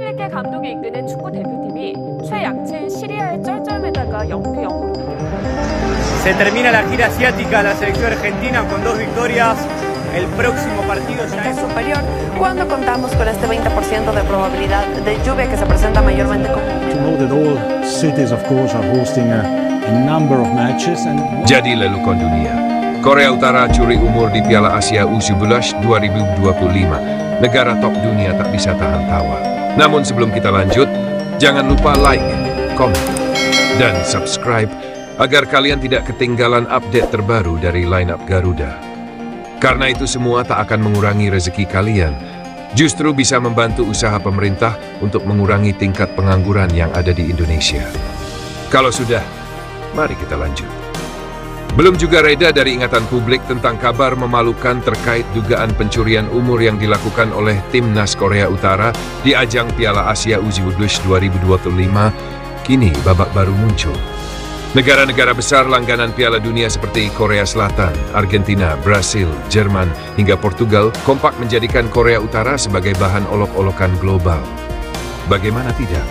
enrique 감독이 이끄는 축구 대표팀이 최약체인 시리아의 쩔쩔매다가 0대0으로 Se termina la gira asiática, la selección argentina con 2 victorias. El próximo partido ya es superior cuando contamos con este 20% de probabilidad de lluvia que se presenta mayormente como To know that all cities, of course, are hosting a number of matches. Jadi lelucon dunia. Korea Utara curi umur di Piala Asia U17 2025. Negara top dunia tak bisa tahan tawa. Namun sebelum kita lanjut, jangan lupa like, komen, dan subscribe agar kalian tidak ketinggalan update terbaru dari lineup Garuda. Karena itu semua tak akan mengurangi rezeki kalian, justru bisa membantu usaha pemerintah untuk mengurangi tingkat pengangguran yang ada di Indonesia. Kalau sudah, mari kita lanjut. Belum juga reda dari ingatan publik tentang kabar memalukan terkait dugaan pencurian umur yang dilakukan oleh Timnas Korea Utara di ajang Piala Asia U17 2025, kini babak baru muncul. Negara-negara besar langganan Piala Dunia seperti Korea Selatan, Argentina, Brasil, Jerman, hingga Portugal kompak menjadikan Korea Utara sebagai bahan olok-olokan global. Bagaimana tidak?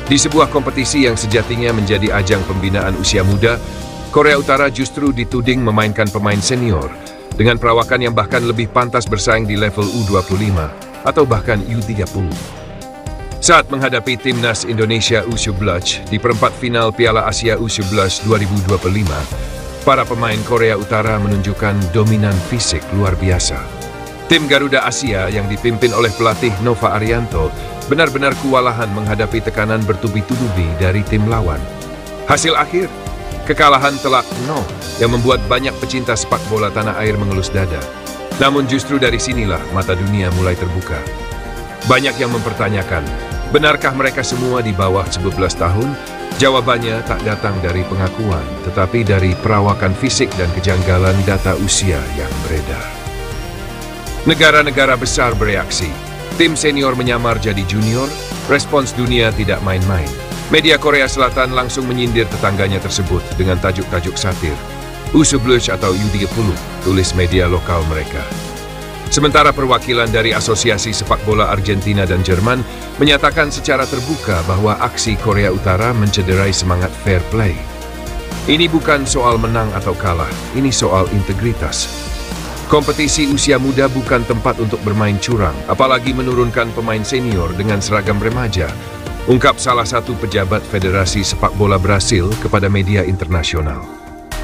Di sebuah kompetisi yang sejatinya menjadi ajang pembinaan usia muda, Korea Utara justru dituding memainkan pemain senior dengan perawakan yang bahkan lebih pantas bersaing di level U25 atau bahkan U30. Saat menghadapi Timnas Indonesia U11 di perempat final Piala Asia U11 2025, para pemain Korea Utara menunjukkan dominan fisik luar biasa. Tim Garuda Asia yang dipimpin oleh pelatih Nova Arianto benar-benar kewalahan menghadapi tekanan bertubi-tubi dari tim lawan. Hasil akhir, kekalahan telak 0 yang membuat banyak pecinta sepak bola tanah air mengelus dada. Namun justru dari sinilah mata dunia mulai terbuka. Banyak yang mempertanyakan, benarkah mereka semua di bawah 11 tahun? Jawabannya tak datang dari pengakuan, tetapi dari perawakan fisik dan kejanggalan data usia yang beredar. Negara-negara besar bereaksi. Tim senior menyamar jadi junior, respons dunia tidak main-main. Media Korea Selatan langsung menyindir tetangganya tersebut dengan tajuk-tajuk satir. U11 atau U30, tulis media lokal mereka. Sementara perwakilan dari Asosiasi Sepak Bola Argentina dan Jerman menyatakan secara terbuka bahwa aksi Korea Utara mencederai semangat fair play. Ini bukan soal menang atau kalah, ini soal integritas. Kompetisi usia muda bukan tempat untuk bermain curang, apalagi menurunkan pemain senior dengan seragam remaja, ungkap salah satu pejabat Federasi Sepak Bola Brasil kepada media internasional.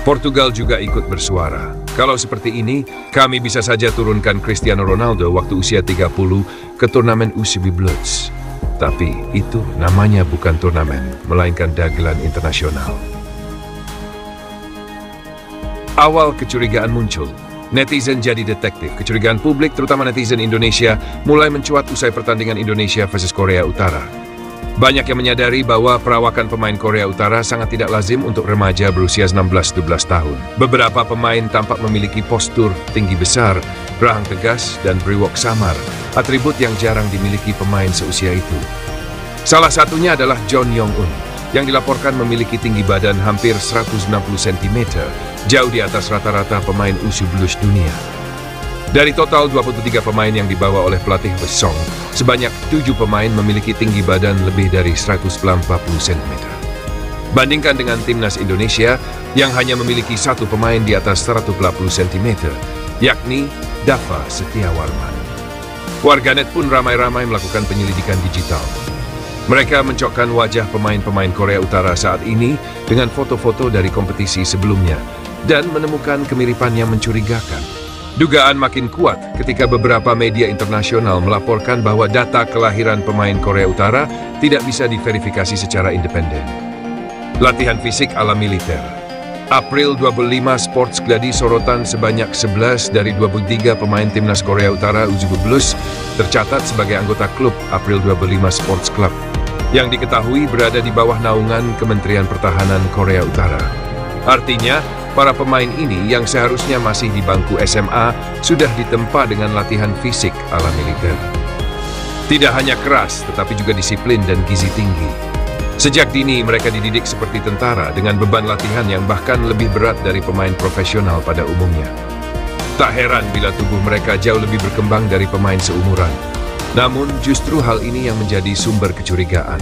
Portugal juga ikut bersuara. Kalau seperti ini, kami bisa saja turunkan Cristiano Ronaldo waktu usia 30 ke turnamen U19. Tapi itu namanya bukan turnamen, melainkan dagelan internasional. Awal kecurigaan muncul. Netizen jadi detektif. Kecurigaan publik, terutama netizen Indonesia, mulai mencuat usai pertandingan Indonesia versus Korea Utara. Banyak yang menyadari bahwa perawakan pemain Korea Utara sangat tidak lazim untuk remaja berusia 16-17 tahun. Beberapa pemain tampak memiliki postur tinggi besar, rahang tegas, dan brewok samar, atribut yang jarang dimiliki pemain seusia itu. Salah satunya adalah John Yong-un, yang dilaporkan memiliki tinggi badan hampir 160 cm, jauh di atas rata-rata pemain U11 dunia. Dari total 23 pemain yang dibawa oleh pelatih Besong, sebanyak 7 pemain memiliki tinggi badan lebih dari 190 cm. Bandingkan dengan Timnas Indonesia yang hanya memiliki 1 pemain di atas 180 cm, yakni Dava Setiawarman. Warganet pun ramai-ramai melakukan penyelidikan digital. Mereka mencokkan wajah pemain-pemain Korea Utara saat ini dengan foto-foto dari kompetisi sebelumnya dan menemukan kemiripan yang mencurigakan. Dugaan makin kuat ketika beberapa media internasional melaporkan bahwa data kelahiran pemain Korea Utara tidak bisa diverifikasi secara independen. Latihan fisik ala militer. April 25 Sports Gladi sorotan sebanyak 11 dari 23 pemain Timnas Korea Utara U17 tercatat sebagai anggota klub April 25 Sports Club yang diketahui berada di bawah naungan Kementerian Pertahanan Korea Utara. Artinya, para pemain ini yang seharusnya masih di bangku SMA sudah ditempa dengan latihan fisik ala militer. Tidak hanya keras, tetapi juga disiplin dan gizi tinggi. Sejak dini mereka dididik seperti tentara dengan beban latihan yang bahkan lebih berat dari pemain profesional pada umumnya. Tak heran bila tubuh mereka jauh lebih berkembang dari pemain seumuran. Namun, justru hal ini yang menjadi sumber kecurigaan.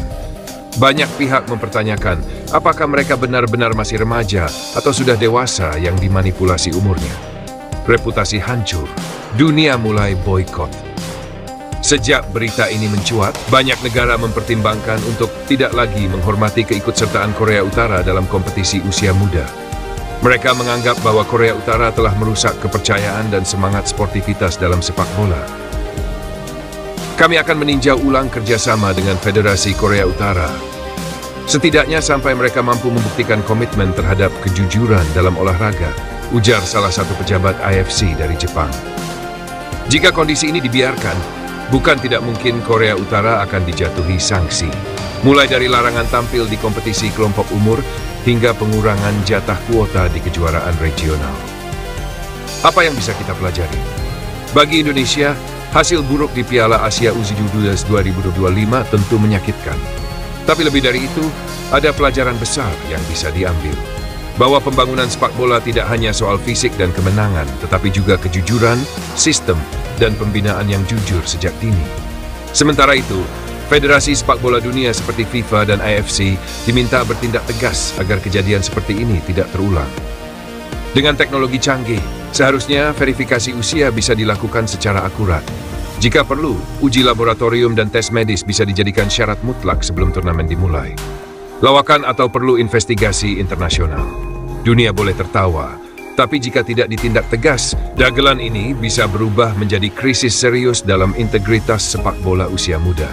Banyak pihak mempertanyakan apakah mereka benar-benar masih remaja atau sudah dewasa yang dimanipulasi umurnya. Reputasi hancur, dunia mulai boikot. Sejak berita ini mencuat, banyak negara mempertimbangkan untuk tidak lagi menghormati keikutsertaan Korea Utara dalam kompetisi usia muda. Mereka menganggap bahwa Korea Utara telah merusak kepercayaan dan semangat sportivitas dalam sepak bola. Kami akan meninjau ulang kerjasama dengan Federasi Korea Utara. Setidaknya sampai mereka mampu membuktikan komitmen terhadap kejujuran dalam olahraga, ujar salah satu pejabat AFC dari Jepang. Jika kondisi ini dibiarkan, bukan tidak mungkin Korea Utara akan dijatuhi sanksi. Mulai dari larangan tampil di kompetisi kelompok umur hingga pengurangan jatah kuota di kejuaraan regional. Apa yang bisa kita pelajari? Bagi Indonesia, hasil buruk di Piala Asia U17 2025 tentu menyakitkan. Tapi lebih dari itu, ada pelajaran besar yang bisa diambil. Bahwa pembangunan sepak bola tidak hanya soal fisik dan kemenangan, tetapi juga kejujuran, sistem, dan pembinaan yang jujur sejak dini. Sementara itu, Federasi Sepak Bola Dunia seperti FIFA dan AFC diminta bertindak tegas agar kejadian seperti ini tidak terulang. Dengan teknologi canggih, seharusnya verifikasi usia bisa dilakukan secara akurat. Jika perlu, uji laboratorium dan tes medis bisa dijadikan syarat mutlak sebelum turnamen dimulai. Lawakan atau perlu investigasi internasional. Dunia boleh tertawa, tapi jika tidak ditindak tegas, dagelan ini bisa berubah menjadi krisis serius dalam integritas sepak bola usia muda.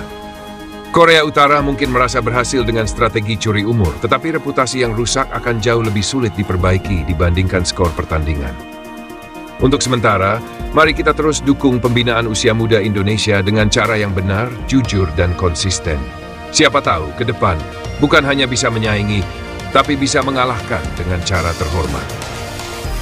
Korea Utara mungkin merasa berhasil dengan strategi curi umur, tetapi reputasi yang rusak akan jauh lebih sulit diperbaiki dibandingkan skor pertandingan. Untuk sementara, mari kita terus dukung pembinaan usia muda Indonesia dengan cara yang benar, jujur, dan konsisten. Siapa tahu ke depan bukan hanya bisa menyaingi, tapi bisa mengalahkan dengan cara terhormat.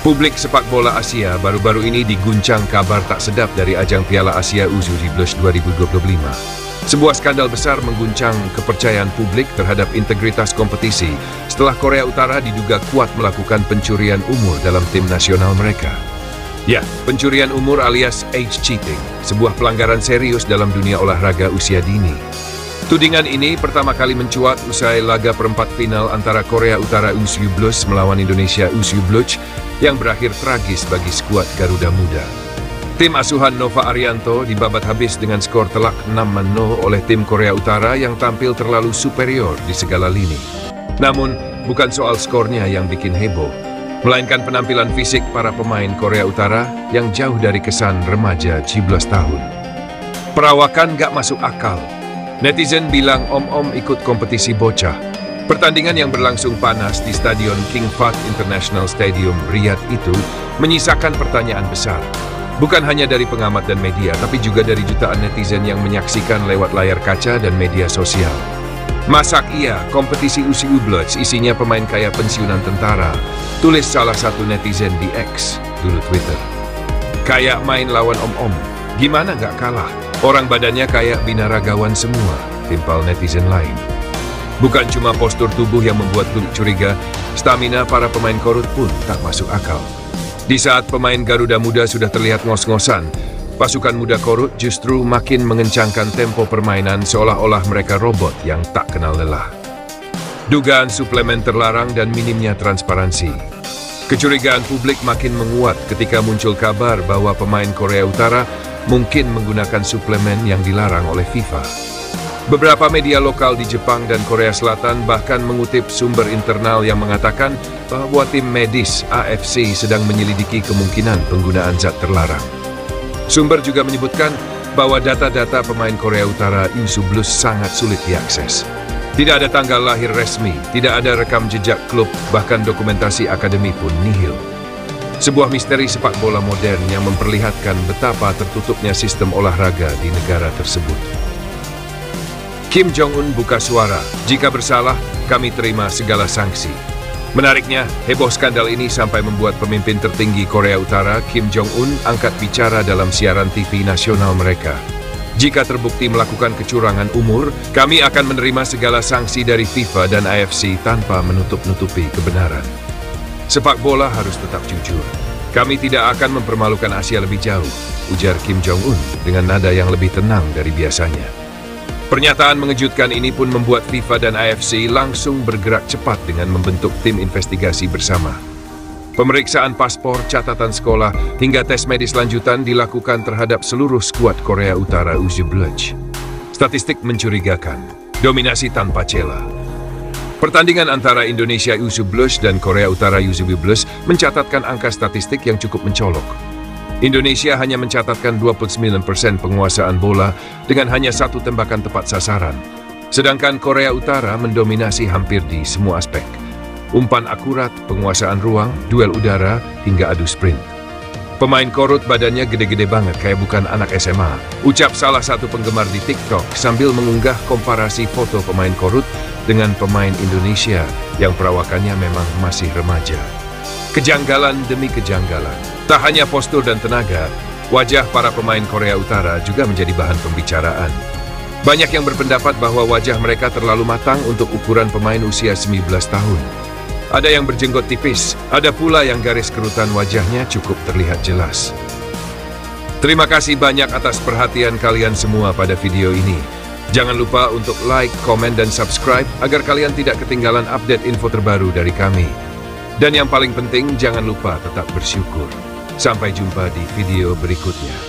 Publik sepak bola Asia baru-baru ini diguncang kabar tak sedap dari ajang Piala Asia U17 2025. Sebuah skandal besar mengguncang kepercayaan publik terhadap integritas kompetisi setelah Korea Utara diduga kuat melakukan pencurian umur dalam tim nasional mereka. Ya, pencurian umur alias age cheating, sebuah pelanggaran serius dalam dunia olahraga usia dini. Tudingan ini pertama kali mencuat usai laga perempat final antara Korea Utara U17 melawan Indonesia U17 yang berakhir tragis bagi skuad Garuda Muda. Tim asuhan Nova Arianto dibabat habis dengan skor telak 6-0 oleh tim Korea Utara yang tampil terlalu superior di segala lini. Namun, bukan soal skornya yang bikin heboh, melainkan penampilan fisik para pemain Korea Utara yang jauh dari kesan remaja 17 tahun. Perawakan gak masuk akal. Netizen bilang om-om ikut kompetisi bocah. Pertandingan yang berlangsung panas di Stadion King Fahd International Stadium, Riyadh itu menyisakan pertanyaan besar. Bukan hanya dari pengamat dan media, tapi juga dari jutaan netizen yang menyaksikan lewat layar kaca dan media sosial. Masak iya, kompetisi U17 isinya pemain kaya pensiunan tentara, tulis salah satu netizen di X, dulu Twitter. Kayak main lawan om-om, gimana nggak kalah? Orang badannya kayak binaragawan semua, timpal netizen lain. Bukan cuma postur tubuh yang membuat publik curiga, stamina para pemain Korut pun tak masuk akal. Di saat pemain Garuda Muda sudah terlihat ngos-ngosan, pasukan muda Korut justru makin mengencangkan tempo permainan seolah-olah mereka robot yang tak kenal lelah. Dugaan suplemen terlarang dan minimnya transparansi. Kecurigaan publik makin menguat ketika muncul kabar bahwa pemain Korea Utara mungkin menggunakan suplemen yang dilarang oleh FIFA. Beberapa media lokal di Jepang dan Korea Selatan bahkan mengutip sumber internal yang mengatakan bahwa tim medis AFC sedang menyelidiki kemungkinan penggunaan zat terlarang. Sumber juga menyebutkan bahwa data-data pemain Korea Utara U17 sangat sulit diakses. Tidak ada tanggal lahir resmi, tidak ada rekam jejak klub, bahkan dokumentasi akademi pun nihil. Sebuah misteri sepak bola modern yang memperlihatkan betapa tertutupnya sistem olahraga di negara tersebut. Kim Jong-un buka suara, jika bersalah, kami terima segala sanksi. Menariknya, heboh skandal ini sampai membuat pemimpin tertinggi Korea Utara, Kim Jong-un, angkat bicara dalam siaran TV nasional mereka. Jika terbukti melakukan kecurangan umur, kami akan menerima segala sanksi dari FIFA dan AFC tanpa menutup-nutupi kebenaran. Sepak bola harus tetap jujur. Kami tidak akan mempermalukan Asia lebih jauh, ujar Kim Jong-un dengan nada yang lebih tenang dari biasanya. Pernyataan mengejutkan ini pun membuat FIFA dan AFC langsung bergerak cepat dengan membentuk tim investigasi bersama. Pemeriksaan paspor, catatan sekolah, hingga tes medis lanjutan dilakukan terhadap seluruh skuad Korea Utara U17. Statistik mencurigakan, dominasi tanpa celah. Pertandingan antara Indonesia U17 dan Korea Utara U17 mencatatkan angka statistik yang cukup mencolok. Indonesia hanya mencatatkan 29% penguasaan bola dengan hanya 1 tembakan tepat sasaran. Sedangkan Korea Utara mendominasi hampir di semua aspek. Umpan akurat, penguasaan ruang, duel udara, hingga adu sprint. Pemain Korut badannya gede-gede banget kayak bukan anak SMA. Ucap salah satu penggemar di TikTok sambil mengunggah komparasi foto pemain Korut dengan pemain Indonesia yang perawakannya memang masih remaja. Kejanggalan demi kejanggalan. Tak hanya postur dan tenaga, wajah para pemain Korea Utara juga menjadi bahan pembicaraan. Banyak yang berpendapat bahwa wajah mereka terlalu matang untuk ukuran pemain usia 19 tahun. Ada yang berjenggot tipis, ada pula yang garis kerutan wajahnya cukup terlihat jelas. Terima kasih banyak atas perhatian kalian semua pada video ini. Jangan lupa untuk like, komen, dan subscribe agar kalian tidak ketinggalan update info terbaru dari kami. Dan yang paling penting, jangan lupa tetap bersyukur. Sampai jumpa di video berikutnya.